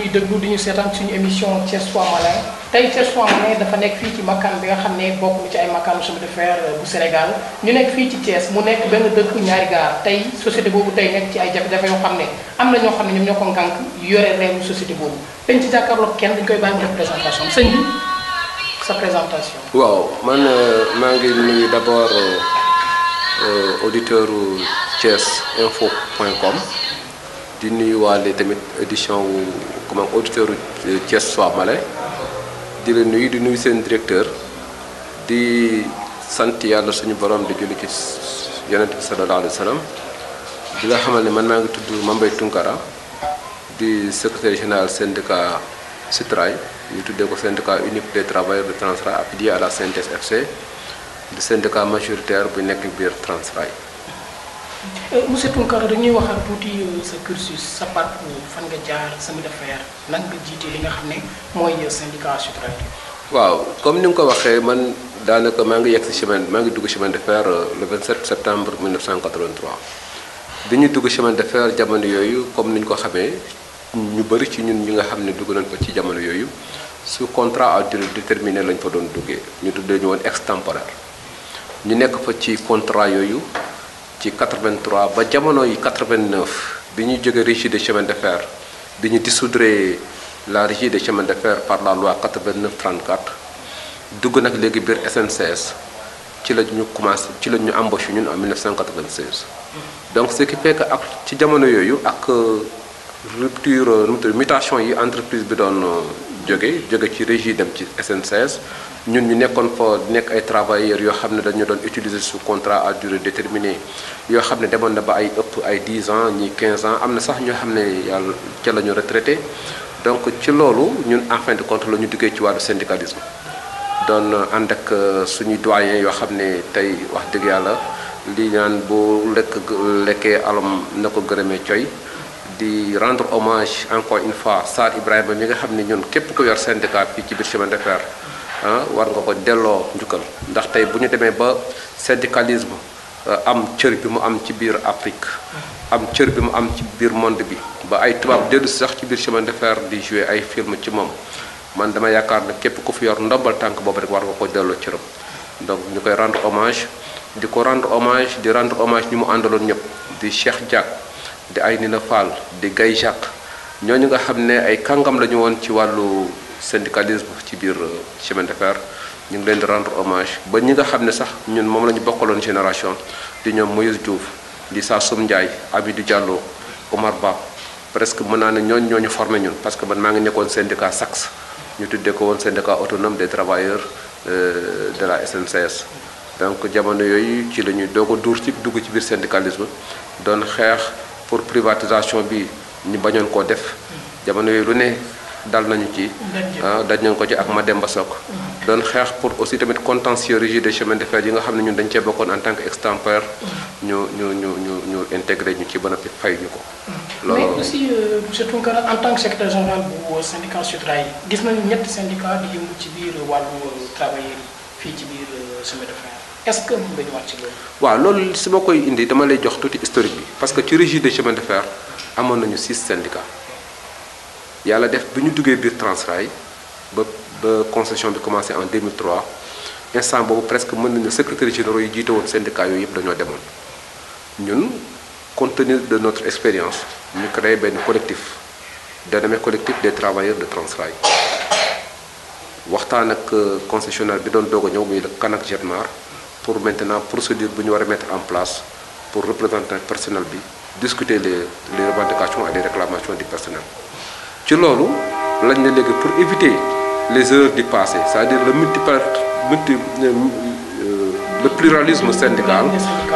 ñuy déglu di ñu seetaan suñu émission Thiès Soir Malin tey Thiès Soir Malin dafa nekk fii ci makkaan bi nga xam ne bokk na ci ay makkaanu chemin de fer bu Sénégal ñu nekk fii ci Thiès mu nekk benn dëkk ñaari gaar tey société boobu tey nekk ci ay jafe-jafe yoo xam ne am na ñoo xam ne ñoom ñoo ko ngànk yore réewu société boobu dañ ci jàkkaarloo kenn dañ koy bàyyi mu def présentation sëñ bi sa présentation. waaw man maa ngi nuyu d'abord auditeur thiesinfo.com di nuyuwaale tamit édition wu comme auditeur Thiès Soir Malin di la nuyu di nuyu seen directeur di sant yàlla suñu borom di julli ci yonent bi sallallahu alayhi wa sallam di la xamal ne man maa ngi tudd Mambay Tunkara di secrétaire général syndicat SUTRAI ñu tuddee ko syndicat unique des travailleurs de Transrail affilié à la CNTS FC di syndicat majoritaire bu nekk biir Transrail. monsieur Tunkara dañuy waxal tuuti sa cursus sa parcours fan nga jaar chemin de fer nan nga jiite li nga xam ne mooy syndicat SUTRAI. waaw comme ni nga ko waxee man daanaka maa ngi yegg si maa ngi dugg chemin de fer le 27 septembre 1983 bi ñu dugg chemin de fer jamono yooyu comme ni ñu ko xamee ñu bëri ci ñun ñi nga xam ne dugg nañ ko ci jamono yooyu su contrat à durée déterminée lañ fa doon duggee ñu tuddee ñu woon extemporaire ñu nekk fa ci contrat yooyu ci 83 ba jamono yi 89 bi ñu jógee régie des chemins de fer bi ñu dissoudre la régie des chemins de fer par la loi 89-34 dugg nag léegi biir SNCS ci la ñu commencé ci la ñu embauché ñun en 1996 donc ce qui fait que ak ci jamono yooyu ak rupture mutation yi entreprise bi doon jóge ci régie dem ci SNCS ñun ñu nekkoon fa nekk ay travailleurs yoo xam ne dañu doon utiliser sous contrat à durée déterminée yoo xam ne demoon na ba ay ëpp ay 10 ans ñi 15 ans am na sax ñoo xam ne yàlla ca la ñu retraité donc ci loolu ñun en fin de compte la ñu duggee ci wàllu syndicalisme doon ànd ak suñuy doyen yoo xam ne tey wax dëgg yàlla li naan bu lekkee alom na ko gërëmee coy di rendre hommage encore une fois Sarr Ibrahima mi nga xam ne ñun képp ku yor syndicat fii ci biir chemin de fer war nga ko delloo njukkal ndax tey bu ñu demee ba syndicalisme am cër bi mu am ci biir Afrique am cër bi mu am ci biir monde bi ba ay tubaab dellu si sax ci biir chemin de fer di jouer ay film ci moom man dama yaakaar ne képp ku fi yor ndombal tànk boobu rek war nga ko delloo cëram donc ñu koy rendre hommage di ko rendre hommage di rendre hommage ñi mu àndaloon ñëpp di Cheikh Diack di ay Nina Fall di Gaye Jacques ñooñu nga xam ne ay kàngam la ñu woon ci wàllu syndicalisme ci biir chemin de fer ñu ngi leen di rendre hommage ba ñi nga xam ne sax ñun moom la ñu bokkaloon génération di ñoom Moïse Diouf di Sassoum Ndiaye Abidou Diallo Omar Ba presque mën naa ne ñooñu formé ñun parce que man maa ngi nekkoon syndicat SACS ñu tuddee ko woon syndicat autonome des travailleurs de la SNCS donc jamono yooyu ci la ñuy doog a dugg ci biir syndicalisme doon xeex pour privatisation bi ñu bañoon koo def jamono yooyu lu ne dal nañu ci daj nañ ko ci ak Mademba Sock doon xeex pour aussi tamit contentieux régie des chemins de fer yi nga xam ne ñun dañ cee bokkoon en tant que extemporaire ñu intégré ñu ci ba noppi fay ñu ko loolu mais aussi monsieur Tunkara en tant que secrétaire général bu syndicat SUTRAI gis nañu ñetti syndicat di yëngu ci biir wàllu travailleurs yi fii ci biir chemin de fer est-ce que mën nga ñëwaat ci loolu. waaw loolu si ma koy indi dama lay jox tuuti historique bi parce que ci régie des chemins de fer amoon nañu 6 syndicats yàlla def bi ñu duggee biir Transrail ba concession bi commencé en 2003 instant boobu presque mën nañu secrétaire généraux yi jiite woon syndicats yooyu yëpp dañoo demoon ñun compte tenu de notre expérience ñu créé benn collectif dénommé collectif des travailleurs de Transrail waxtaan ak concessionnaire bi doon doog a ñëw muy Kanak Jetmar pour maintenant procédure bu ñu war a mettre en place pour représenter personnel bi discuter les revendications et les réclamations du personnel ci loolu lañ ne léegi pour éviter les erreurs du passé c'est-à-dire le pluralisme syndical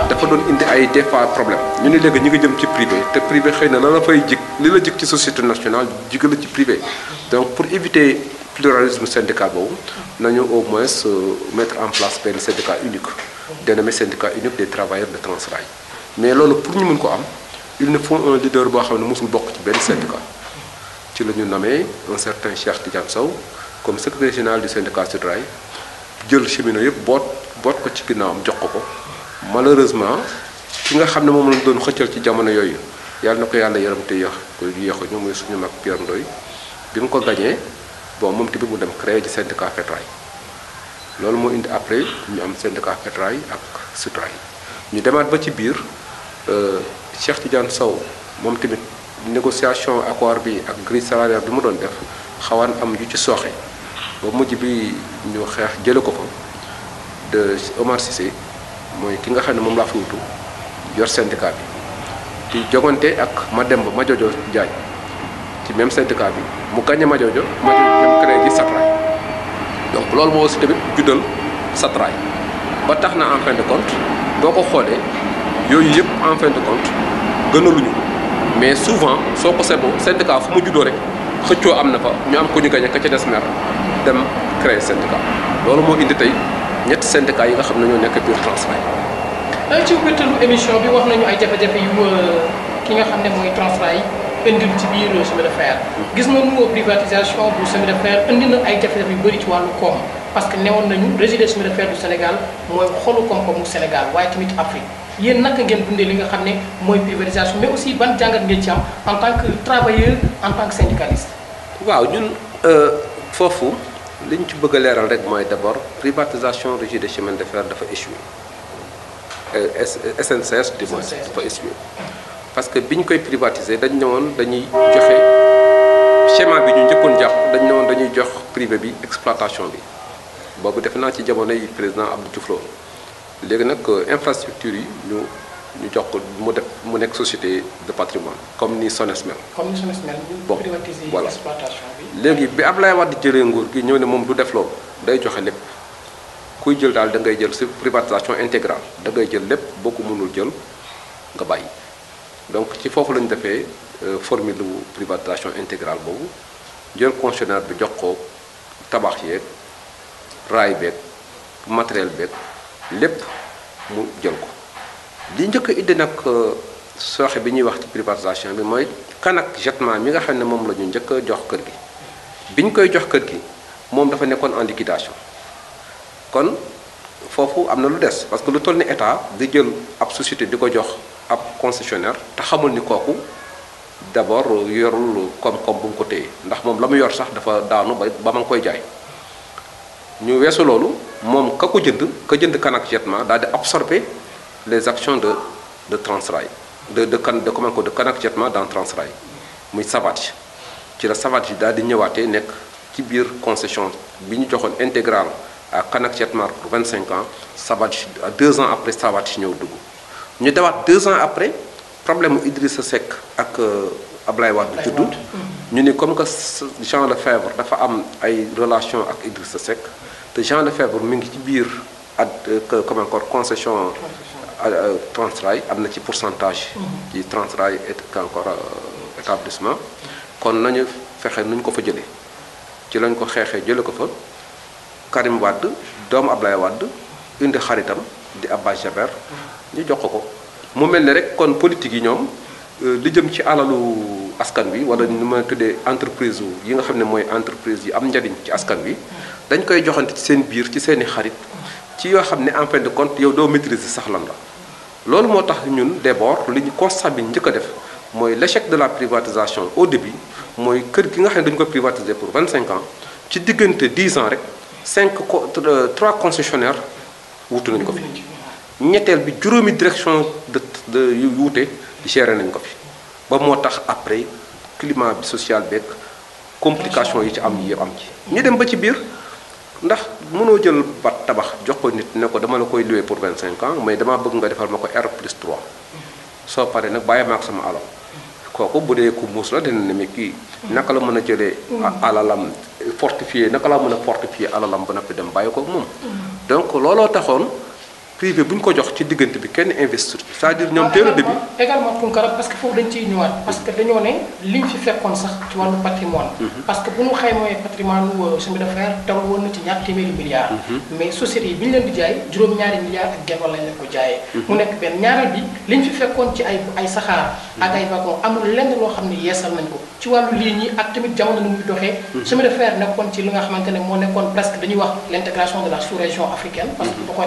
dafa doon indi ay des fois problème ñu ne léegi ñu ngi jëm ci privé te privé xëy na la fay jig li la jig ci société nationale jig la ci privé donc pour éviter pluralisme syndical boobu nañu au moins mettre en place benn syndicat unique dénommé syndicat unique des travailleurs de Transrail mais loolu pour ñu mën ko am il nous faut un leader boo xam ne mosul bokk ci benn syndicat ci la ñu nommé un certain Cheikh Tidiane Sow comme secrétaire général du syndicat SUTRAI jël cheminot yëpp boot ko ci ginnaawam jox ko malheureusement ki nga xam ne moom lañ doon xëccal ci jamono yooyu yàlla na ko yàlla yaram te yéexuñu muy suñu mag Pierre Ndoye bi mu ko gagné bon moom tamit mu dem créé ci syndicat FETRAI loolu moo indi après ñu am syndicat FETRAI ak SUTRAI ñu demaat ba ci biir Cheikh Tidiane Sow moom tamit négociation accord bi ak grille salariale bi mu doon def xawaan am yu ci sooxe ba mujj bi ñu xeex jële ko fa de Omar Cissé mooy ki nga xam ne moom laa fi wutu yor syndicat bi di jogante ak Mademba Madiodio Diagne ci même syndicat bi mu gagné Madiodio dem créé ji SATRAI donc loolu moo aussi tamit juddal SATRAI ba tax na en fin de compte boo ko xoolee yooyu yëpp en fin de compte gënaluñu mais souvent soo ko seetloo syndicat fu mu juddoo rek xëccoo am na fa ñu am ko ñu gagné ka ca des mer dem créé syndicat loolu moo indi tey ñetti syndicat yi nga xam ne ñoo nekk biir Transrail. ci wéttalu émission bi wax nañu ay jafe-jafe yu ki nga xam ne mooy Transrail indil ci biir chemin de fer gis nañu privatisation bu chemin de fer indi na ay jafe-jafe yu bëri ci wàllu koom parce que newoon nañu réseau des chemins de fer du Sénégal mooy xolu koom-koomu Sénégal waaye tamit Afrique yéen naka ngeen dundee li nga xam ne mooy privatisation mais aussi ban jàngat ngeen ci am en tant que travailleur en tant que syndicaliste. waaw ñun foofu li ñu ci bëgg a leeral rek mooy d'abord privatisation réseau des chemins de fer dafa échoué SNCS du moins dafa échoué parce que bi ñu koy privatiser dañ ne woon dañuy joxe schéma bi ñu njëkkoon jàpp dañ ne woon dañuy jox privé bi exploitation bi boobu def naa ci jamono yi président Abdou Diouf Lo léegi nag infrastructure yi ñu jox ko mu nekk société de patrimoine comme ni SONES mel. comme ni SONES mel ñu privatiser voilà exploitation bi. léegi bi Ablaye Wade jëlee nguur gi ñëw ne moom du def loolu day joxe lépp kuy jël daal da ngay jël si privatisation intégrale da ngay jël lépp boo ko mënul jël nga bàyyi donc ci foofu la ñu defee formule privatisation intégrale boobu jël concessionnaire bi jox ko tabax yeeg raay beeg matériel beeg lépp mu jël ko. li njëkk a indi nag sooxe bi ñuy wax ci privatisation bi mooy Kanak Jetma mi nga xam ne moom la ñu njëkk a jox kër gi bi ñu koy jox kër gi moom dafa nekkoon en liquidation kon foofu am na lu des parce que lu toll ni état di jël ab société di ko jox ab concessionnaire te xamul ni kooku d'abord yorul koom-koom bu mu ko téye ndax moom la mu yor sax dafa daanu ba ma ngi koy jaay ñu weesu loolu moom ka jënd Kanak Jetma daal di absorber les actions de Transrail de Kanak Jetma dans Transrail muy Savage ci la Savage yi daal di ñëwaatee nekk ci biir concession bi ñu joxoon intégrale à Kanak Jetma pour 25 ans Savage 2 ans après Savage ñëw dugg ñu dawaat 2 ans après problème mu Idrissa Seck ak Ablaye Wade juddu ñu ni comme que Jean Lefebvre dafa am ay relation ak Idrissa Seck te Jean Lefebvre mi ngi ci biir concession Transrail am na ci pourcentage ci Transrail et encore établissement kon nañu fexe nuñ ko fa jëlee ci lañ ko xeexee jële ko fa Karim Wade doomu Ablaye Wade indi xaritam di Abbas Jaber ñu jox ko mu mel ne rek kon politique yi ñoom li jëm ci alalu askan wi wala nu ma tuddee entreprise yi nga xam ne mooy entreprise yi am njariñ ci askan wi dañ koy joxante ci seen biir ci seeni xarit ci yoo xam ne en fin de compte yow doo maîtriser sax lan la loolu moo tax ñun d'abord li ñu constat bi njëkk a def mooy l'échec de la privatisation au début mooy kër gi nga xam ne dañu ko privatiser pour 25 ans ci diggante 10 ans rek 3 concessionnaires wutu nañu ko fi ñetteel bi juróomi direction de yu wuute géré nañu ko fi ba moo tax après climat bi social beeg complication yi ci am yi am ci ñu dem ba ci biir ndax mënoo jël bat tabax jox ko nit ne ko dama la koy louer pour 25 ans mais damaa bëgg nga defal ma ko R+3 soo paree nag bàyyi ma ak sama alal kooku bu dee ku muus la dina ne mais kii naka la mën a jëlee alalam fortifier naka la mën a fortifier alalam ba noppi dem bàyyi ko moom donc looloo taxoon privé bu ñu ko jox ci diggante bi kenn investir c'est-à-dire ñoom dès le début également Tounkara parce que foofu dañ ciy ñëwaat parce que dañoo ne liñ fi fekkoon sax ci wàllu patrimoine parce que bu ñu xaymaa patrimoine wu chemin de fer taw woon na ci ñaar téeméeri milliards mais sociétés yi bi ñu leen di jaay juróom-ñaari milliards ak genn wàll lañ leen ko jaayee mu nekk benn ñaareel bi liñ fi fekkoon ci ay saxaar ak ay wagon amul lenn loo xam ne yeesal nañ ko ci wàllu ligne yi ak tamit jamono nu muy doxee chemin de fer nekkoon ci li nga xamante ne moo nekkoon presque dañuy wax l'intégration de la sous-région africaine parce que boo ko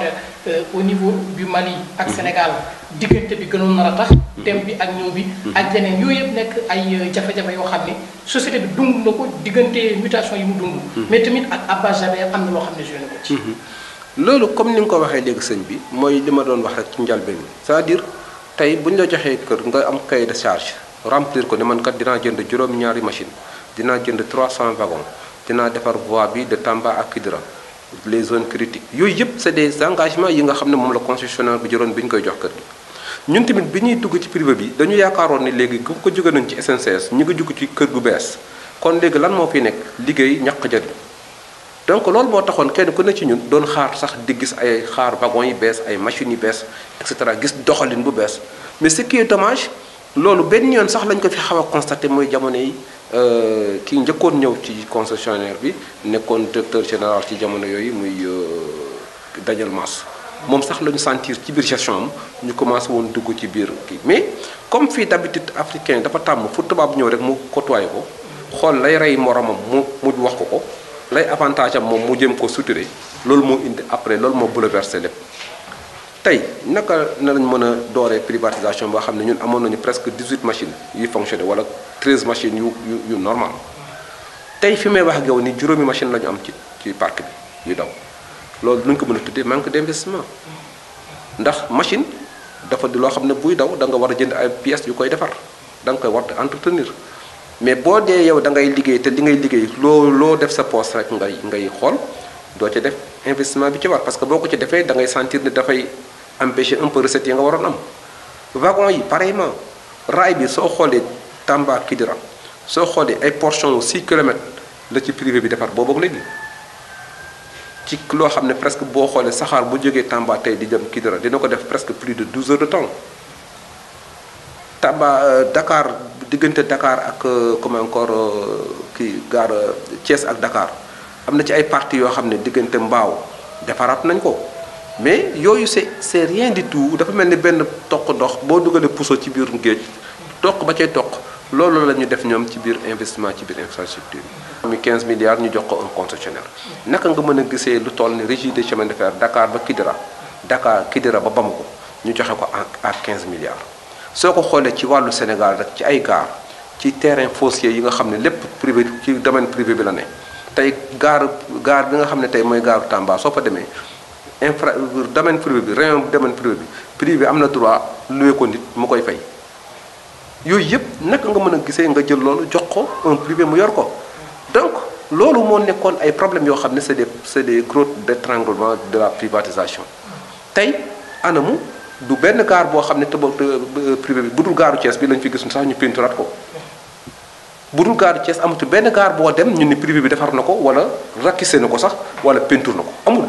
au niveau du Mali ak Sénégal diggante bi gënoon nar a tax dem bi ak ñëw bi ak leneen yooyu yëpp nekk ay jafe-jafe yoo xam ne société bi dund na ko diggante mutation yi mu dund mais tamit ak Abbas Jaber am na loo xam ne joué na ko ci loolu comme ni nga ko waxee léegi sëñ bi mooy li ma doon wax rek ci njëlbeen c'est-à-dire tey bu ñu la joxee kër nga am cahier de charge remplir ko ne man kat dinaa jënd juróom-ñaari machine dinaa jënd 300 wagons dinaa defar voie bi de Tamba ak Kidira les zones critiques yooyu yëpp c'est des engagements yi nga xam ne moom la constitutionnel bi jëloon bi ñu koy jox kër gi ñun tamit bi ñuy dugg ci privé bi dañu yaakaaroon ne léegi ku ko jóge nañ ci SNCS ñu ngi jugg ci kër gu bees kon léegi lan moo fi nekk liggéey ñaq jëriñ donc loolu moo taxoon kenn ku ne ci ñun doon xaar sax di gis ay xaar wagons yi bees ay machines yi bees et cetera gis doxalin bu bees mais ce qui est dommage loolu benn yoon sax lañ ko fi xaw a constaté mooy jamono yi kii njëkkoon ñëw ci concessionnaire bi nekkoon directeur général ci jamono yooyu muy Daniel Mas moom sax la ñu sentir ci biir gestion am ñu commencé woon dugg ci biir kii mais comme fii d'habitude africain dafa tàmm fu tubaab ñëw rek mu côtoyé ko xool lay rey moromam mu wax ko lay avantage am moom mu jëm ko suturé loolu moo indi après loolu moo bouleversé lépp tey naka na lañ mën a dooree privatisation boo xam ne ñun amoon nañu presque 18 machines yuy fonctionné wala 13 machines yu normal tey fi may wax ak yow ni juróomi machine la ñu am ci parc bi yu daw loolu nuñ ko mën a tuddee manque d'investissement ndax machine dafa di loo xam ne buy daw da nga war a jënd ay pièces yu koy defar da nga koy war a entretenir mais boo dee yow da ngay liggéey te li ngay liggéey loo def sa poste rek ngay xool doo ca def investissement bi ci war parce que boo ko ci defee da ngay sentir ne dafay empêcher un peu recette yi nga waroon am wagon yi pareillement raay bi soo xoolee Tamba Kidira soo xoolee ay portion 6 kilomètres la ci privé bi defar boobu ak léegi ci loo xam ne presque boo xoolee saxaar bu jógee Tamba tey di dem Kidira dina ko def presque plus de 12 heures de temps Tamba Dakar diggante Dakar ak comme encore kii gare Thiès ak Dakar am na ci ay parties yoo xam ne diggante Mbao defaraat nañ ko mais yooyu c'est rien du tout dafa mel ni benn toq ndox boo dugalee puso ci biir géej toq ba cay toq loolu la ñu def ñoom ci biir investissement ci biir infrastructure yi. muy 15 milliards ñu jox ko un concessionnaire naka nga mën a gisee lu toll ni régie des chemins de fer Dakar ba Kidira ba Bamako ñu joxe ko à 15 milliards. soo ko xoolee ci wàllu Sénégal rek ci ay gaar ci terrain foncier yi nga xam ne lépp privé ci domaine privé bi la ne tey gaar bi nga xam ne tey mooy gaaru Tamba soo fa demee domaine privé bi rayon domaine privé am na droit loué ko nit mu koy fay yooyu yëpp naka nga mën a gisee nga jël loolu jox ko un privé mu yor ko donc loolu moo nekkoon ay problèmes yoo xam ne c'est des gros d'étranglement de la privatisation tey anamu du benn gaar boo xam ne privé bi bu dul gaaru Thiès bi lañ fi gis sax ñu peinturaat ko bu dul gaaru Thiès amatu benn gaar boo dem ñu ni privé bi defar na ko wala rakissé na ko sax wala peinture na ko amul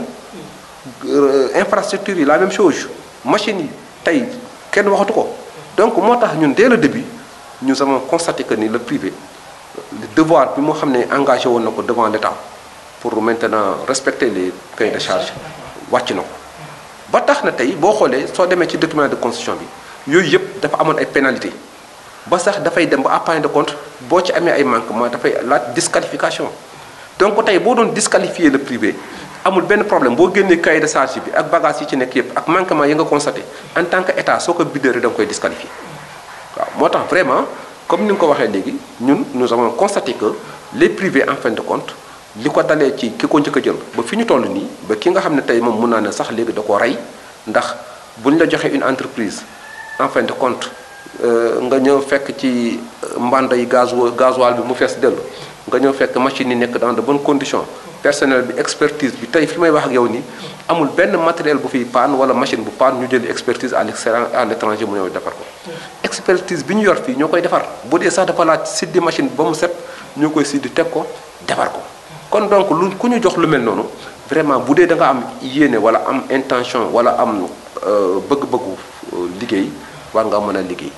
infrastructure yi la même chose machines yi tey kenn waxatu ko donc moo tax ñun dès le début nous avons constaté que ni le privé le devoir bi moo xam ne engagé woon na ko devant l'État pour maintenant respecter les cahiers de charge wàcc na ko ba tax na tey boo xoolee soo demee ci document de constitution bi yooyu yëpp dafa amoon ay pénalité ba sax dafay dem ba appui de compte boo ci amee ay manquement dafay laaj disqualification donc tey boo doon disqualifier le privé amul benn problème boo génnee cahier de charge bi ak bagage yi ci nekk yëpp ak manquement yi nga constaté en tant que état soo ko bindee rek da nga koy disqualifier waaw moo tax vraiment comme ni nga ko waxee léegi ñun nous avons constaté que les privés en fin de compte li ko dalee ci ki ko njëkk a jël ba fi ñu toll nii ba ki nga xam ne tey moom mun naa ne sax léegi da koo rey ndax bu ñu la joxee une entreprise en fin de compte nga ñëw fekk ci mbanda yi gasoil bi mu fees dellu nga ñëw fekk machine yi nekk dans de bonnes conditions personnel bi expertise bi tey fi may wax ak yow nii amul benn matériel bu fiy panne wala machine bu panne ñu jël expertise à l'étranger mu ñëw defar ko expertise bi ñu yor fii ñoo koy defar bu dee sax dafa laaj siddi machine ba mu set ñoo koy siddi teg ko defar ko kon donc lu ku ñu jox lu mel noonu vraiment bu dee da nga am yéene wala am intention wala am bëgg-bëggu liggéey war nga mën a liggéey.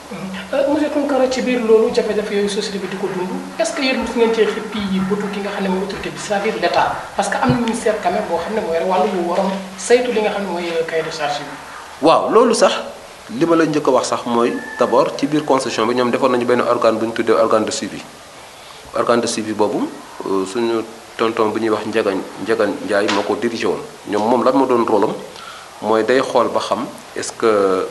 monsieur Tounkara ci biir loolu jafe-jafe yooyu société bi di ko dund est-ce que yéen mos ngeen cee xippi yi bëtu ki nga xam ne mooy autorité bi c'est-à-dire l'État parce que am na ministère quand même boo xam ne mooy wàllu yu waroon saytu li nga xam ne mooy cahier de charge bi. waaw loolu sax li ma la njëkk a wax sax mooy d'abord ci biir concession bi ñoom defoon nañu benn organe bu ñu tuddee organe de suivi boobu suñu tonton bu ñuy wax Ndiaga Ndiaye moo ko dirigé woon ñoom moom lan moo doon rôle am mooy day xool ba xam est-ce que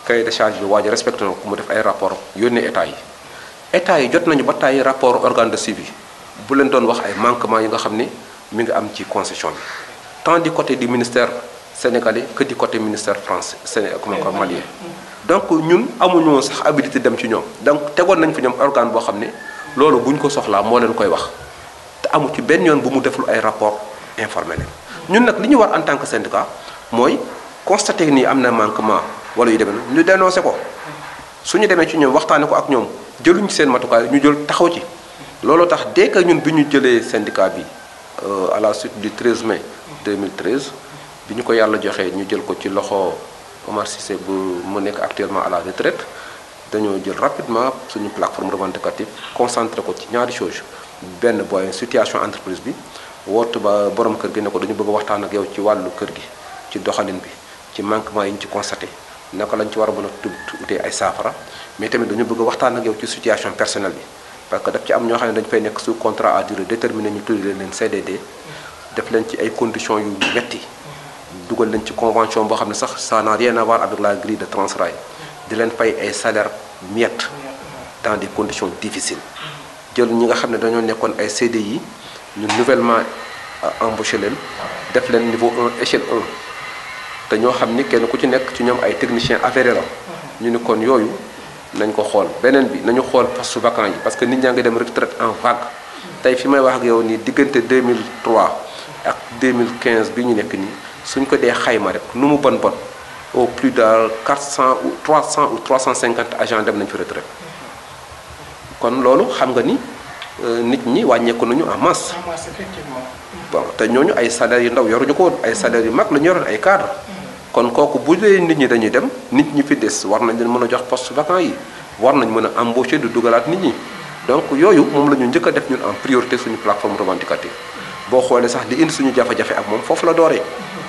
cahier de charge bi waaj a respecté na ko mu def ay rapport yónnee état yi jot nañu ba tàyyi rapport organe de suivi bu leen doon wax ay manquements yi nga xam ni mi ngi am ci concession bi tant du côté du ministère sénégalais que du côté ministère français malien. Donc ñun amuñu woon sax habilité dem ci ñoom donc tegoon nañ fi ñoom organe boo xam ne loolu bu ñu ko soxlaa moo leen koy wax te amu ci benn yoon bu mu deful ay rapport informé leen ñun nag li ñu war en tant que syndicat mooy constater nii am na manquement wala yu demee ñu dénoncé ko suñu demee ci ñoom waxtaane ko ak ñoom jëluñ ci seen matukaay ñu jël taxaw ci loolu tax dès que ñun bi ñu jëlee syndicat bi à la suite du 13 mai 2013 bi ñu ko yàlla joxee ñu jël ko ci loxo Omar Cissé bu mu nekk actuellement à la retraite dañoo jël rapidement suñu plateforme revendicative concentré ko ci ñaari chose benn booy situation entreprise bi wootu ba borom kër gi ne ko dañu bëgg a waxtaan ak yow ci wàllu kër gi ci doxalin bi ci manquement yi ñu ci constaté naka lañ ci war a mën a utee ay saafara mais tamit dañu bëgg a waxtaan ak yow ci situation personnelle bi parce que daf ci am ñoo xam ne dañu fay nekk sous contrat à durée déterminée ñu tuddee leen CDD def leen ci ay conditions yu metti dugal leen ci convention boo xam ne sax ça n'a rien à voir avec la grille de Transrail di leen fay ay salaires miettes dans des conditions difficiles jël ñi nga xam ne dañoo nekkoon ay CDI ñu nouvellement embauché leen def leen niveau 1 échelle 1 te ñoo xam ni kenn ku ci nekk ci ñoom ay techniciens avérés la ñu ni kon yooyu nañ ko xool beneen bi nañu xool poste vacant yi parce que nit ñaa ngi dem retraite en vague tey fi may wax ak yow nii diggante 2003 ak 2015 bi ñu nekk nii suñ ko dee xayma rek nu mu bon au plus de 400 ou 300 ou 350 agents dem nañ fi retraite kon loolu xam nga ni nit ñi wàññeeku nañu en masse. En masse, effectivement. bon te ñooñu ay salaires yu ndaw yoruñu ko woon ay salaires yu mag la ñu yoroon ay cadres kon kooku bu dee nit ñi dañuy dem nit ñi fi des war nañ leen mën a jox poste vacant yi war nañ mën a embaucher du dugalaat nit ñi donc yooyu moom la ñu njëkk a def ñun en priorité suñu plateforme revendicative boo xoolee sax li indi suñu jafe-jafe ak moom foofu la dooree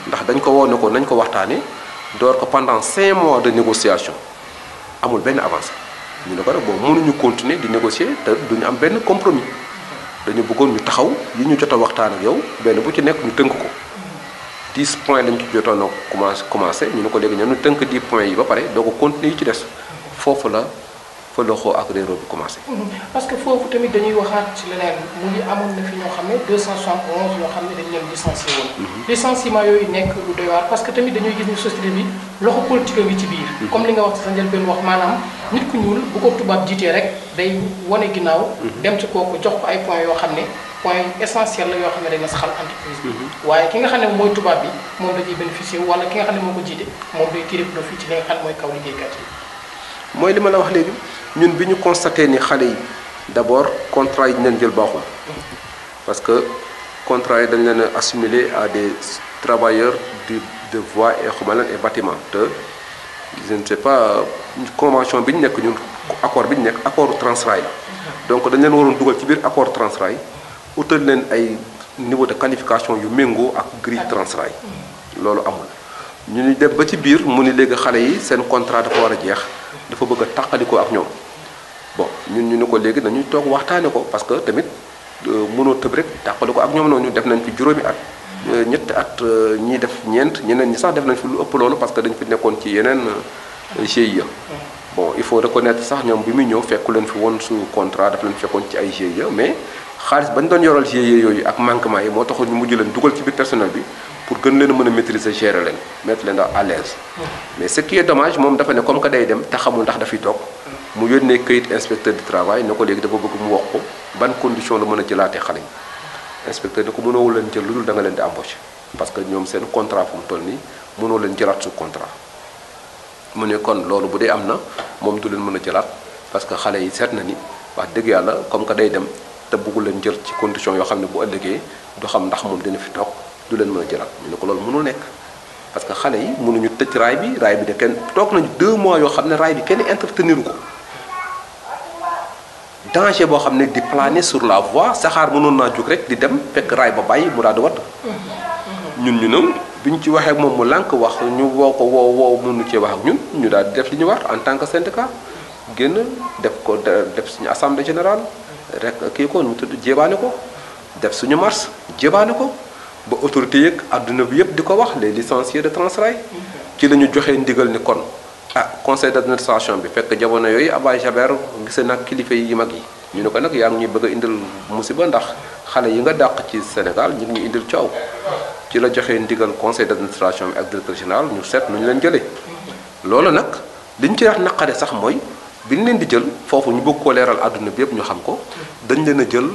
ndax dañ ko woo ne ko nañ ko waxtaanee door ko pendant 5 mois de négociation amul benn avancée ñu ne ko rek bon mënuñu continuer di négocier te duñu am benn compromis dañu bëggoon ñu taxaw yi ñu jot a waxtaan ak yow benn bu ci nekk ñu tënk ko 10 points lañ ci jotoon a commencé ñu ne ko léegi ñu tënk 10 points yi ba pare doo ko continuer yi ci des foofu la fa loxo ak réeróo bi commencé. parce que foofu tamit dañuy waxaat ci leneen mu ngi amoon na fi ñoo xam ne 271 yoo xam ne dañu leen licencié woon. licenciement yooyu nekk lu doy waar parce que tamit dañuy gis ni société bi loxo politique bi ci biir. comme li nga wax ci sa njëlbeen wax maanaam nit ku ñuul bu ko tubaab jiitee rek day wane ginnaaw. dem ci kooku jox ko ay points yoo xam ne point essentiel la yoo xam ne day na saxal entreprise bi. waaye ki nga xam ne mooy tubaab bi moom da ciy bénéficié wala ki nga xam ne moo ko jiite moom day tiré profit ci li nga xam ne mooy kaw liggéeykat yi. mooy li ma la wax léegi ñun bi ñu constaté ni xale yi d'abord contrat yi ñu leen jël baaxul parce que contrat yi dañ leen a assimilé à des travailleurs de voies et xumalan et bâtiment te je ne sais pas convention bi ñu nekk ñun accord bi ñu nekk accord Transrail la donc dañ leen waroon dugal ci biir accord Transrail utal leen ay niveau de qualification yu méngoo ak grille Transrail loolu amul ñu ni dem ba ci biir mu ni léegi xale yi seen contrat dafa war a jeex dafa bëgg a tàqalikoo ak ñoom bon ñun ñu ne ko léegi dañuy toog waxtaane ko parce que tamit mënoo tëb rek tàqalikoo ak ñoom noonu def nañ fi juróomi at ñetti at ñii def ñeent ñeneen ñi sax def nañ fi lu ëpp loolu parce que dañ fi nekkoon ci yeneen GIE bon il faut reconnaître sax ñoom bi muy ñëw fekku leen fi woon sous contrat daf leen fekkoon ci ay GIE mais xaalis bañ doon yoral GIE yooyu ak manquement yi moo taxoon ñu mujj leen dugal ci biir personnel bi pour gën leen a mën a maîtriser gérer leen mettre leen à l'aise mais ce qui est dommage moom dafa ne comme que day dem te xamul ndax dafiy toog mu yónnee këyit inspecteur du travail ne ko léegi dafa bëgg mu wax ko ban condition la mën a jëlaatee xale yi inspecteur ne ko mënoo leen jël lu dul da nga leen di embaucher parce que ñoom seen contrat fu mu toll nii mënoo leen jëlaat sous contrat mu ne kon loolu bu dee am na moom du leen mën a jëlaat parce que xale yi seet na ni wax dëgg yàlla comme que day dem te bëggul leen jël ci condition yoo xam ne bu ëllëgee du xam ndax moom dina fi toog du leen mën a jëlaat ñu ne ko loolu mënul nekk parce que xale yi mënuñu tëj raay bi ne kenn toog nañu 2 mois yoo xam ne raay bi kenn intervenir ko danger boo xam ne di planer sur la voie saxaar mënoon naa jóg rek di dem fekk raay ba bàyyi mu daal di wadd ñun ñu ne bi ñu ci waxee ak moom mu lànk wax ñu woo ko woo mënu cee wax ak ñun ñu daal di def li ñu war en tant que syndicat génn def suñu assemblée générale rek kii ko ñu tudd jébaane ko def suñu marche jébaane ko ba autorité yeeg àdduna bi yëpp di ko wax les licenciés de Transrail ci la ñu joxee ndigal ni kon conseil d'administration bi fekk jamono yooyu Abba Jaber gise nag kilifa yi mag yi ñu ne ko nag yaa ngi ñuy bëgg a indil musiba ndax xale yi nga dàq ci Sénégal ñu ngi ñu indil coow ci la joxee ndigal conseil d'administration bi ak directeur général ñu seet nu ñu leen jëlee loolu nag li ñu ci wax naqare sax mooy bi ñu leen di jël foofu ñu bëgg koo leeral àdduna bi yëpp ñu xam ko dañ leen a jël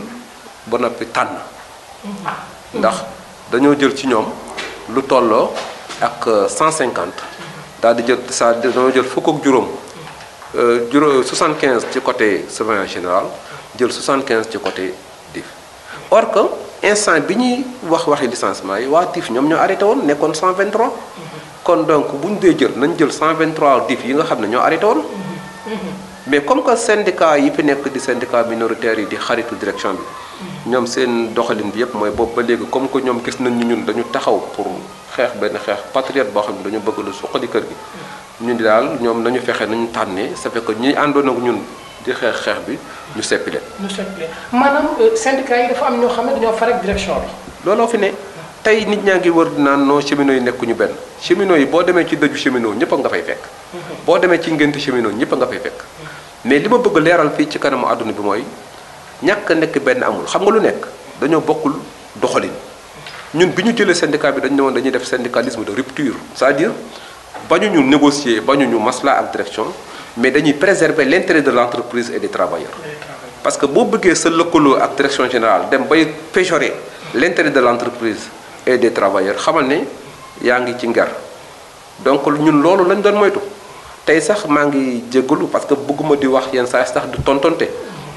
ba noppi tànn ndax dañoo jël ci ñoom lu tolloo ak 150 daal di jël dañoo jël fukk ak juróom 75 ci côté surveillant général jël 75 ci côté DIF or que instant bi ñuy waxi licenciement yi waa DIF ñoom ñoo arrêté woon nekkoon 123 kon donc bu ñu dee jël nañ jël 123 DIF yi nga xam ne ñoo arrêté woon mais comme que syndicat yi fi nekk di syndicat minoritaire yi di xaritu direction bi ñoom seen doxalin bi yëpp mooy boobu ba léegi comme que ñoom gis nañ ni ñun dañu taxaw pour xeex benn xeex patriote boo xam ne dañu bëgg lu suqali kër gi ñun di daal ñoom nañu fexe nañu tànnee ça fait que ñi àndoon ak ñun di xeex bi ñu seppi leen. ñu seppi leen maanaam syndicat yi dafa am ñoo xam ne dañoo far ak direction bi. looloo fi ne tey nit ñaa ngi wër naan non cheminots yi nekkuñu benn cheminots yi boo demee ci dëju cheminot ñëpp a nga fay fekk. boo demee ci ngénte cheminot ñëpp a nga fay fekk. mais li ma bëgg leeral fii ci kanamu àdduna bi mooy ñàkk nekk benn amul xam nga lu nekk dañoo bokkul doxalin ñun bi ñu jëlee syndicat bi dañu ne woon dañuy def syndicalisme de rupture c'est-à-dire bañuñu négocier bañuñu masla ak direction mais dañuy préserver l'intérêt de l'entreprise et des travailleurs parce que boo bëggee sa lëkkaloo ak direction générale dem bay péjorer l'intérêt de l'entreprise et des travailleurs xamal ne yaa ngi ci nger donc ñun loolu lañ doon moytu tey sax maa ngi jéggalu parce que bëgguma di wax yenn saa sax du tontonte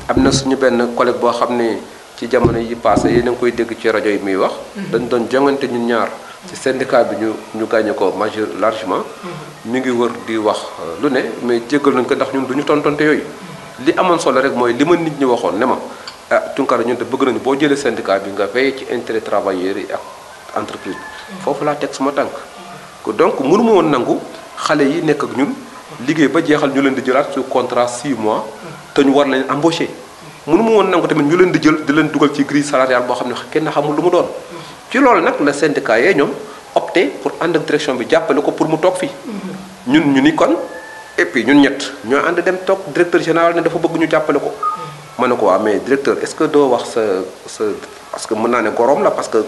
am na suñu benn collègue boo xam ne ci jamono yi passé yéen a ngi koy dégg ci rajo yi muy wax dañ doon jongante ñun ñaar ci syndicat bi ñu gagné ko majeur largement mi ngi wër di wax lu ne mais jéggal nañ ko ndax ñun duñu tontonte yooyu li amoon solo rek mooy li ma nit ñi waxoon ne ma Tunkara ñun de bëgg nañu boo jëlee syndicat bi nga veillé ci intérêt travailleurs yi ak entreprise bi foofu laa teg suma tànk donc mënu ma woon nangu xale yi nekk ak ñun liggéey ba jeexal ñu leen di jëlaat su contrat 6 mois te ñu war leen embaucher mënu ma woon nangu tamit ñu leen di jël di leen dugal ci grille salariale boo xam ne kenn xamul lu mu doon ci loolu nag la syndicat yee ñoom opté pour ànd ak direction bi jàppale ko pour mu toog fii ñun ñu ni kon et puis ñun ñett ñoo ànd dem toog directeur général ne dafa bëgg ñu jàppale ko ma ne ko waa mais directeur est-ce que doo wax sa parce que mën naa ne gorom la parce que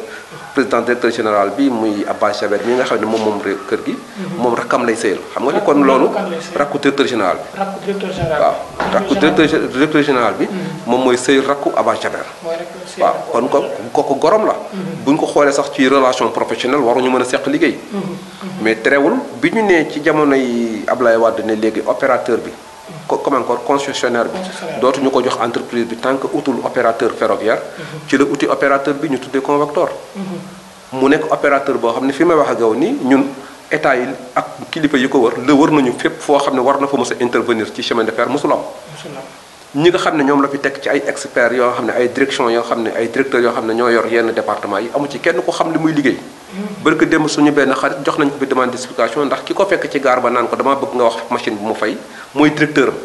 président directeur général bi muy Abba Jaber mi nga xam ne moom kër gi moom rakkam lay sëyal xam nga ni kon loolu rakku directeur général bi waaw rakku directeur général bi moom mooy sëyal rakku Abba Jaber waaw kon kooku gorom la buñ ko xoolee sax ci relation professionnelle waruñu mën a seq liggéey mais terewul bi ñu nee ci jamono yi Ablaye Wade ne léegi opérateur bi comme encore concessionnaire bi dootuñu ko jox entreprise bi tant que utul opérateur ferroviaire ci la uti opérateur bi ñu tuddee convecteur mu nekk opérateur boo xam ne fi may wax ak yow nii ñun état yi ak kilifa yi ko wër wër nañu fépp foo xam ne war na fa mës a intervenir ci chemin de fer mosul am ñi nga xam ne ñoom la fi teg ci ay experts yoo xam ne ay direction yoo xam ne ay directeurs yoo xam ne ñoo yor yenn département yi amu ci kenn ko xam li muy liggéey barke démb suñu benn xarit jox nañ ko bi demande d'explication ndax ki ko fekk ci gaar ba naan ko damaa bëgg nga wax machine bi mu fay mooy directeur am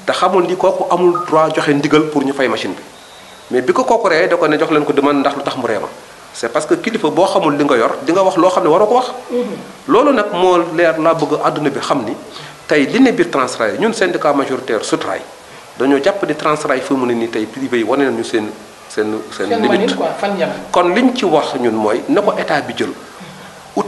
te xamul ni kooku amul droit joxe ndigal pour ñu fay machine bi mais bi ko kooku ree da ko ne jox leen ko demande ndax lu tax mu reema c'est parce que kilifa boo xamul li nga yor di nga wax loo xam ne waroo ko wax loolu nag moo leer laa bëgg àdduna bi xam ni tey li ne biir Transrail ñun syndicat majoritaire Sotrail dañoo jàpp ni Transrail fu mu ne nii tey privé yi wane nañu seen limite kon liñ ci wax ñun mooy na ko état bi jël ut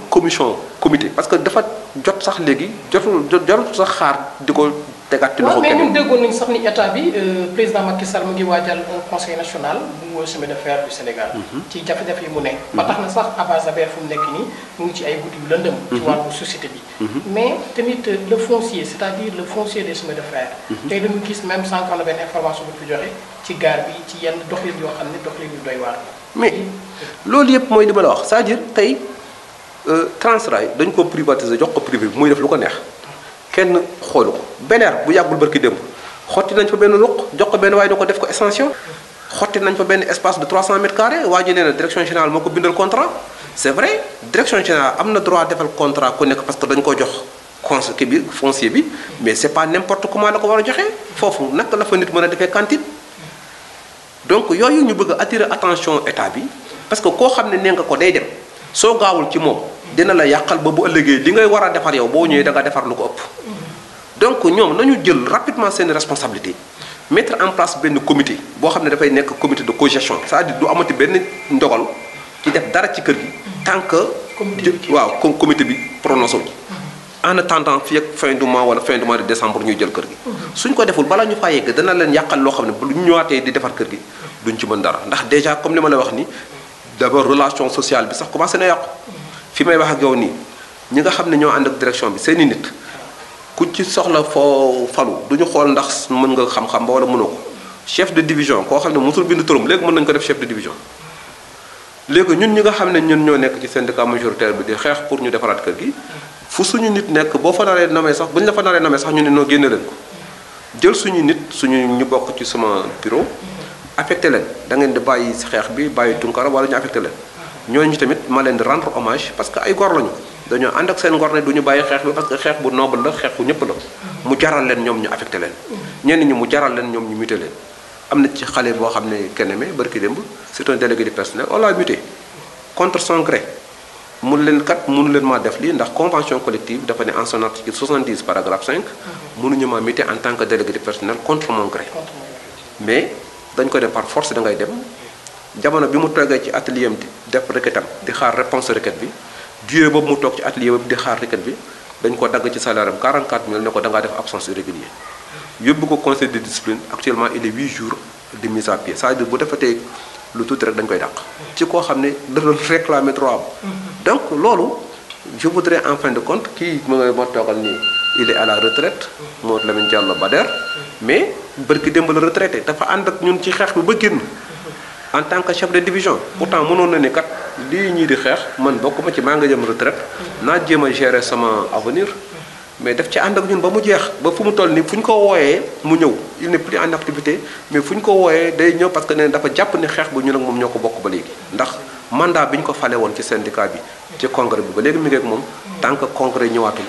comité parce que dafa jot sax léegi jarul sax xaar di ko tegaat ci loxo kenn. mais ñun déggoon nañu sax ni état bi président Macky Sall mu ngi waajal un conseil national bu chemin de fer du Sénégal. ci jafe-jafe yi mu nekk. ba tax na sax Abba Jaber fu mu nekk nii mu ngi ci ay guddi yu lëndëm. ci wàllu société bi. mais tamit le foncier c'est-à-dire le foncier des chemins de fer. tey dañu gis même sànq am na benn information bu fi joxe ci gare bi ci yenn doxalin yoo xam ne doxalin yu doy waar. mais loolu yëpp mooy li ma la wax c'est-à-dire tey Transrail dañ ko privatiser jox ko privé bi muy def lu ko neex. kenn xoolu ko beneer bu yàggul barki démb xotti nañ fa benn ruq jox ko benn waaye da ko def ko extension xotti nañ fa benn espace de 300 mètres carrés waa ji nee na direction générale moo ko bindal contrat c'est vrai direction générale am na droit defal contrat ku nekk parce que dañ ko jox kii bi foncier bi mais c'est pas n'importe comment la ko war a joxe foofu naka la fa nit mën a defee cantine donc yooyu ñu bëgg a attirer attention état bi parce que koo xam ne nee nga ko day dem soo gaawul ci moom dina la yàqal ba bu ëllëgee li ngay war a defar yow boo ñëwee da nga defar lu ko ëpp. donc ñoom nañu jël rapidement seen responsabilité mettre en place benn comité boo xam ne dafay nekk comité de cogestion c'est-à-dire du amati benn ndogal ci def dara ci kër gi tant que. waaw comité bi prononcé wu. en attendant fii ak fin du mois wala fin du mois de décembre ñuy jël kër gi. suñ ko deful balaa ñu faa yegg dana leen yàqal loo xam ne bu ñu ñëwaatee di defar kër gi duñ ci mën dara ndax déjà comme li ma la wax ni d'abord relation sociale bi sax commencé na yàqu. fi may wax ak yow nii ñi nga xam ne ñoo ànd ak direction bi seeni nit ku ci soxla foo falu du ñu xool ndax mën nga xam-xam ba wala mënoo ko chef de division koo xam ne mosul bind turam léegi mën nañu ko def chef de division. léegi ñun ñi nga xam ne ñun ñoo nekk ci syndicat majoritaire bi di xeex pour ñu defaraat kër gi fu suñu nit nekk boo fa naree namee sax bu ñu la fa naree namee sax ñu ne noo génne leen ko jël suñu nit suñu ñu bokk ci sama bureau affecté leen da ngeen di bàyyi xeex bi bàyyi Tunkara wala ñu affecté leen ñooñu tamit ma leen di rendre hommage parce que ay gor lañu dañoo ànd ak seen ngor ne du ñu bàyyi xeex bi parce que xeex bu noble la xeex bu ñëpp la mu jaral leen ñoom ñu affecté leen ñenn ñi mu jaral leen ñoom ñu muté leen am na ci xale boo xam ne Keneme barki démb c'est un délégué du personnel on l'a muté contre son gré mënu leen kat mënu leen maa def lii ndax convention collective dafa ne en son article 70 paragraphe 5 mënuñu maa muté en tant que délégué du personnel contre mon gré mais dañ ko dem par force da ngay dem jamono bi mu toogee ci atelier am di def requête am di xaar réponse requête bi durée boobu mu toog ci atelier bi di xaar requête bi dañ ko dagg ci salaire am 44000 ne ko da ngaa def absence irrégulier yóbbu ko conseil de discipline actuellement il est 8 jours de mise à pied c'est-à-dire bu defatee lu tuuti rek dañ koy dàq. ci koo xam ne da doon réclamer droit am. donc loolu je voudrais en fin de compte kii moo toogal nii il est à la retraite. moo Lamine Diallo Bader. mais bërki démb la retraité dafa ànd ak ñun ci xeex bi ba génn. en tant que chef de division. pourtant mënoon na ni kat lii ñii di xeex man bokkuma ci maa nga jëm retraite. naa jéem a gérer sama avenir. mais daf ci ànd ak ñun ba mu jeex ba fu mu toll nii fu ñu ko wooyee mu ñëw il n'est plus en activité mais fu ñu ko wooyee day ñëw parce que nee dafa jàpp ni xeex bu ñun ak moom ñoo ko bokk ba léegi. ndax mandat bi ñu ko fale woon ci syndicat bi ci congrès bi ba léegi mi ngi ak moom tant que congrès ñëwaatul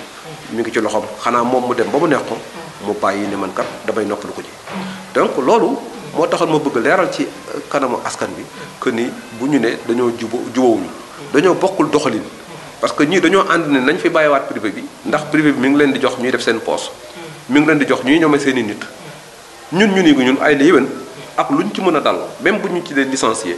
mi ngi ci loxoom xanaa moom mu dem ba mu neex ko mu bàyyi ne man kat damay noppalu ko ji. donc loolu moo taxoon ma bëgg leeral ci kanamu askan bi que ni bu ñu ne dañoo jubawuñu dañoo bokkul doxalin. parce que ñii dañoo ànd ne nañ fi bàyyiwaat privé bi ndax privé bi mi ngi leen di jox ñuy def seen poche mi ngi leen di jox ñuy ñoome seen i nit ñun ay la yéwén ak luñ ci mën a dal même bu ñu ci dee licencié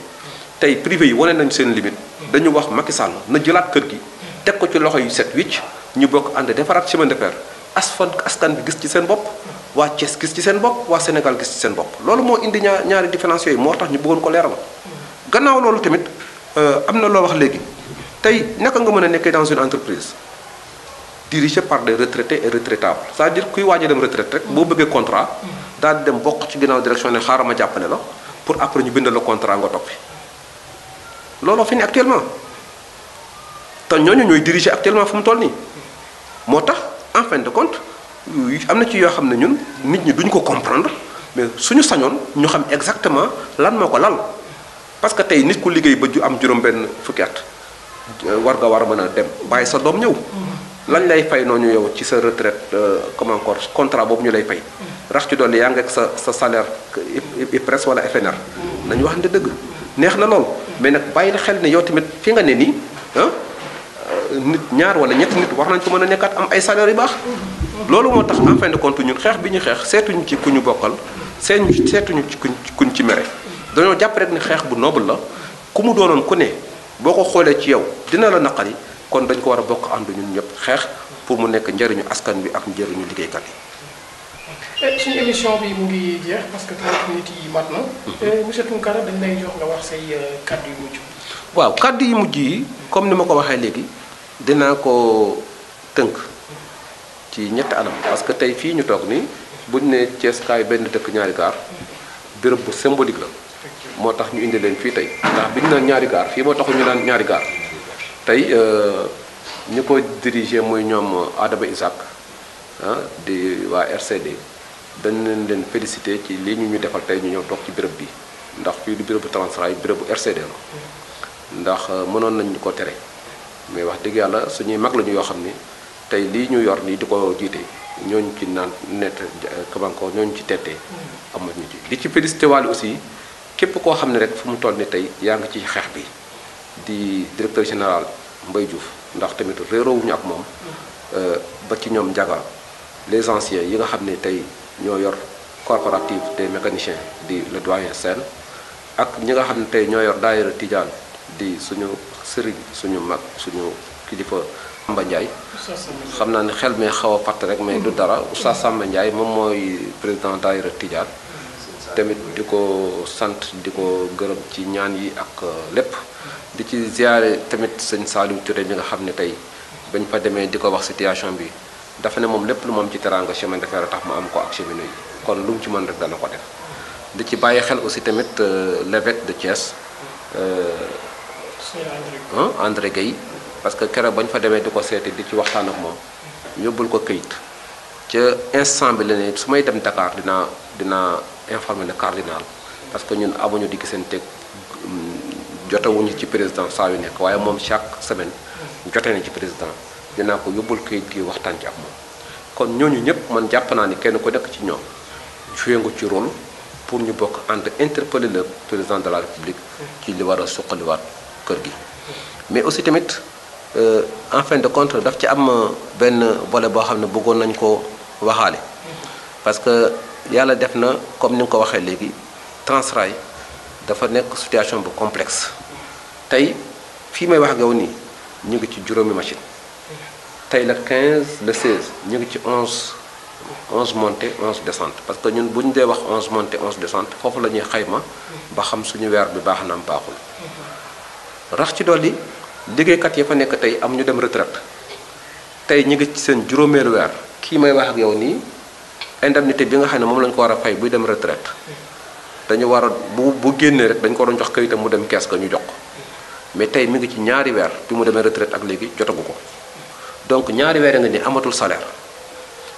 tey privé yi wane nañ seen limite dañu wax Macky Sall na jëlaat kër gi teg ko ci loxo yu set wicc ñu bokk ànd defaraat chemin de fer askan bi gis ci seen bopp waa Thiès gis ci seen bopp waa Sénégal gis ci seen bopp loolu moo indi ñaari différence yooyu moo tax ñu bëggoon ko leeral gannaaw loolu tamit am na loo wax léegi tey naka nga mën a nekkee dans une entreprise dirigée par des retraités et retraitables c'est-à-dire kuy waaj a dem retraite rek boo bëggee contrat daal di dem bokk ci ginnaaw direction ne xaaral ma jàppale la pour après ñu bindal la contrat nga toppi looloo fi ne actuellement te ñooñu ñooy diriger actuellement fu mu toll nii moo tax en fin de compte am na ci yoo xam ne ñun nit ñi duñ ko comprendre mais suñu sañoon ñu xam exactement lan moo ko lal parce que tey nit ku liggéey ba ju am juróom-benn fukki at war nga war a mën a dem bàyyi sa doom ñëw lañ lay fay noonu yow ci sa retraite comme encore contrat boobu ñu lay fay rax ci dolli yaa ngi ak sa salaire IPRES wala FNR nañu wax ne dëgg neex na lool mais nag bàyyi la xel ne yow tamit fi nga ne nii nit ñaar wala ñetti nit war nañ ko mën a nekkaat am ay salaire yu baax loolu moo tax en fin de compte ñun xeex bi ñu xeex seetuñu ci ku ñu bokkal seetuñu ci kuñ ci mere dañoo jàpp rek ne xeex bu noble la ku mu doonoon ku ne boo ko xoolee ci yow dina la naqari kon dañ ko war a bokk ànd ñun ñëpp xeex pour mu nekk njëriñu askan bi ak njëriñu liggéeykat yi. suñu émission bi mu ngi jeex parce que 30 minutes yi mat na. monsieur Tounkara dañ lay jox nga wax say kàddu yu mujj. waaw kàddu yu mujj yi comme ni ma ko waxee léegi dinaa ko tënk ci ñetti anam parce que tey fii ñu toog nii buñ ne Thiès kaay benn dëkk ñaari gaar béréb bu symbolique la. moo tax ñu indi leen fii tey ndax bi ñu naan ñaari gaar fii moo taxu ñu naan ñaari gaar tey ñu ko dirigé muy ñoom Adama Isaac di waa RCD dañ leen félicité ci lii ñu defal tey ñu ñëw toog ci béréb bi ndax fii du béréb bu Transrail béréb bu RCD la ndax mënoon nañ ñu ko tere mais wax dëgg yàlla suñuy mag la ñu yoo xam ni tey lii ñu yor nii di ko jiite ñooñu ci naan net kabanko ñooñu ci tettee am na ñu ci di ci félicité waale aussi képp koo xam ne rek fu mu toll ni tey yaa ngi ci xeex bi di directeur général Mbaye Diouf ndax tamit réeroowuñu ak moom ba ci ñoom Ndiaga les anciens yi nga xam ne tey ñoo yor coopérative des mécaniciens di le doyen Sène ak ñi nga xam ne tey ñoo yor daayira Tidiane di suñu sëriñ suñu mag suñu kilifa Samba Ndiaye xam naa ne xel mi xaw a fàtt rek mais du dara Oustaz Samba Ndiaye moom mooy président daayira Tidiane tamit di ko sant di ko gërëm ci ñaan yi ak lépp di ci ziare tamit sëñ Saliou Touré mi nga xam ne tey bañ fa demee di ko wax situation bi dafa ne moom lépp lu moom ci teranga chemin de fer tax mu am ko ak cheminot yi kon lu mu ci mën rek dana ko def di ci bàyyi xel aussi tamit l'évêque de Thiès André Gueye parce que keroog bañ fa demee di ko seeti di ci waxtaan ak moom yóbbul ko këyit ca instant bi la ne su may dem Dakar dinaa informer le cardinal parce que ñun amuñu di gisanteeg jotewuñu ci président saa yu nekk waaye moom chaque semaine jote na ci président dinaa ko yóbbul këyit gi waxtaan ci ak moom kon ñooñu ñëpp man jàpp naa ni kenn ko nekk ci ñoom joué nga ci rôle pour ñu bokk ànd interpeller le président de la république ci li war a suqaliwaat kër gi mais aussi tamit en fin de compte daf ci am benn volet boo xam ne bëggoon nañ ko waxaale parce que yàlla def na comme ni nga ko waxee léegi Transrail dafa nekk situation bu complexe tey fii may wax ak yow nii ñu ngi ci juróomi machine tey le 15 le 16 ñu ngi ci 11 montée 11 descente parce que ñun bu ñu dee wax 11 montée 11 descente foofu la ñuy xayma ba xam suñu weer bi baax na am baaxul rax ci dolli liggéeykat yi fa nekk tey am ñu dem retraite tey ñu ngi ci seen juróomeelu weer kii may wax ak yow nii indemnité bi nga xam ne moom lañu ko war a fay buy dem retraite dañu war a bu génnee rek dañu ko doon jox kayitam mu dem kees ga ñu jox ko mais tey mi ngi ci ñaari weer bi mu demee retraite ak léegi jotagu ko donc ñaari weer nga ni amatul salaire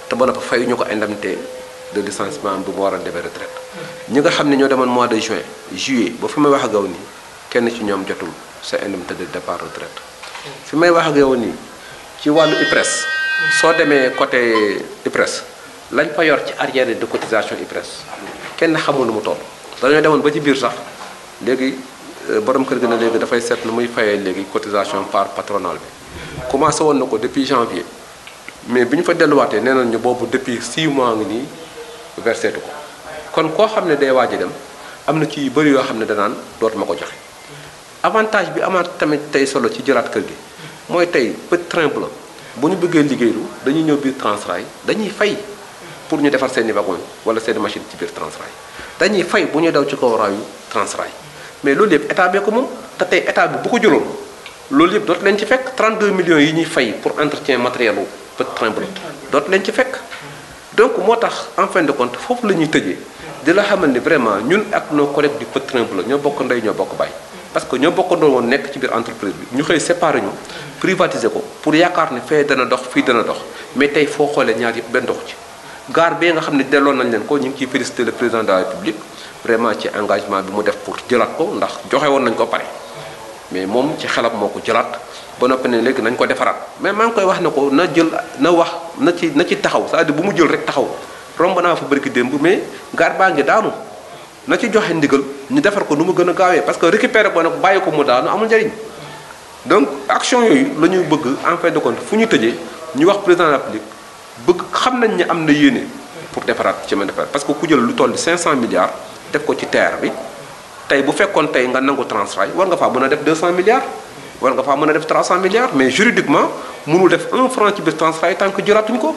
te ba noppi fayuñu ko indemnité de licenciement bi mu war a demee retraite ñi nga xam ne ñoo demoon mois de juillet ba fi may wax ak yow nii kenn ci ñoom jotul sa indemnité de départ retraite fi may wax ak yow nii ci wàllu IPRES soo demee côté IPRES lañ fa yor ci arrière de cotisation IPRES kenn xamul nu mu toll dañoo demoon ba ci biir sax léegi borom kër gi na léegi dafay seet nu muy fayee léegi cotisation par patronale bi commencé woon na ko depuis janvier mais bi ñu fa delluwaatee nee nañ ñu boobu depuis 6 mois ngi nii versé ko kon koo xam ne day waaj a dem am na ci yu bëri yoo xam ne danaan dootuma ko joxe avantage bi amaat tamit tey solo ci jëlaat kër gi mooy tey petit train blanc bu ñu bëggee liggéeylu dañuy ñëw biir Transrail dañuy fay pour ñu defar seeni wagon wala seeni machine ci biir Transrail dañuy fay bu ñuy daw ci kaw raayu Transrail mais loolu yëpp état bee ko moom te tey état bi bu ko jëloon loolu yëpp dootu leen ci fekk 32 millions yi ñuy fay pour entretien matériel u petit train blanc dootu leen ci fekk donc moo tax en fin de compte foofu la ñuy tëjee di la xamal ni vraiment ñun ak nos collègues du petit train blanc ñoo bokk ndey ñoo bokk bàyyi parce que ñoo bokkandoo woon nekk ci biir entreprise bi ñu xëy séparé ñu privatiser ko pour yaakaar ne fee dana dox fii dana dox mais tey foo xoolee ñaar yëpp benn doxu ci gaar bee nga xam ne delloon nañ leen ko ñu ngi ciy féliciter le président de la république vraiment ci engagement bi mu def pour jëlaat ko ndax joxe woon nañ ko pare mais moom ci xelam moo ko jëlaat ba noppi ne léegi nañ ko defaraat mais maa ngi koy wax ne ko na jël na wax na ci taxaw c'est-à-dire bu mu jël rek taxaw romb naa fa bërki démb mais gaar baa ngi daanu na ci joxe ndigal ñu defar ko nu mu gën a gaawee parce que récupérer ko nag bàyyi ko mu daanu amul njariñ donc action yooyu la ñuy bëgg en fin de compte fu ñu tëjee ñu wax président de la République bëgg xam nañ ne am na yéene pour defaraat chemin de fer parce que ku jël lu toll 500 milliards def ko ci terre bi tey bu fekkoon tey nga nangu Transrail war nga faa mën a def 200 milliards war nga faa mën a def 300 milliards mais juridiquement mënul def 1 franc ci biir Transrail tant que jëlaatuñ ko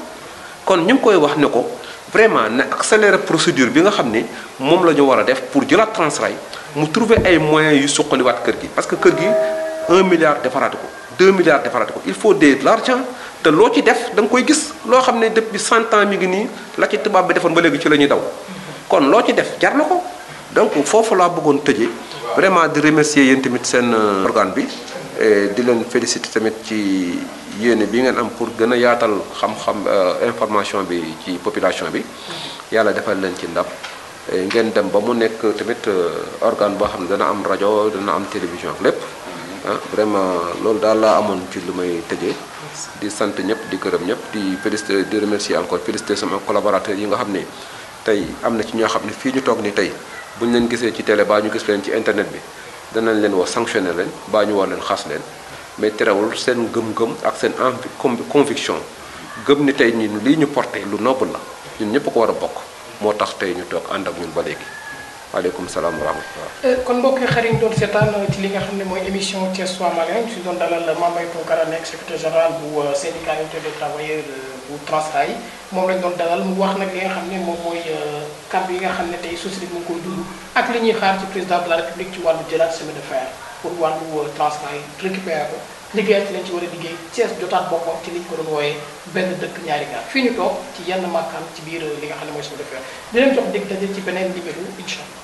kon ñu ngi koy wax ne ko vraiment na accélérer procédure bi nga xam ne moom la ñu war a def pour jëlaat Transrail mu trouver ay moyens yu suqaliwaat kër gi parce que kër gi 1 milliard defaraate ko 2 milliards defaraate ko il faut de l'argent te loo ci def da nga koy gis loo xam ne depuis 100 ans mi ngi nii la ci tubaab bi defoon ba léegi ci la ñuy daw kon loo ci def jar na ko donc foofu laa bëggoon tëjee vraiment di remercier yéen tamit seen organe bi di leen féliciter tamit ci yéene bi ngeen am pour gën a yaatal xam-xam information bi ci population bi yàlla defal leen ci ndam ngeen dem ba mu nekk tamit organe boo xam ne dana am rajo dana am télévision lépp ah vraiment loolu daal laa amoon ci lu may tëjee di sant ñëpp di gërëm ñëpp di féliciter di remercier encore féliciter sama collaborateurs yi nga xam ne tey am na ci ñoo xam ne fii ñu toog ni tey bu ñu leen gisee ci télé ba ñu gis leen ci internet bi danañ leen wax sanctionné leen baa ñu war leen xas leen mais terewul seen gëm-gëm ak seen conviction gëm ni tey ñun lii ñu porté lu noble la ñun ñëpp ko war a bokk moo tax tey ñu toog ànd ak ñun ba léegi waaleykum salaam wa rahmatulah. kon mbokk yi xarit doon seetaan ci li nga xam ne mooy émission Thiès Soir Malien si doon dalal Mame Mbaye Tounkara nekk secrétaire général bu syndicat unité des travailleurs bu Transrail moom lañ doon dalal mu wax nag li nga xam ne moom mooy kàddu yi nga xam ne tey société bi mu ngi koy dund ak li ñuy xaar ci président de la république ci wàllu jëlaat chemin de fer pour wàllu Transrail récupérer ko liggéeyal ci lañ ci war a liggéey Thiès jotaat boppam ci liñ ko doon wooyee benn dëkk ñaari gaar fii ñu toog ci yenn makkaan ci biir li nga xam ne mooy chemin de fer di leen jox dig daje ci beneen numéro incha allah.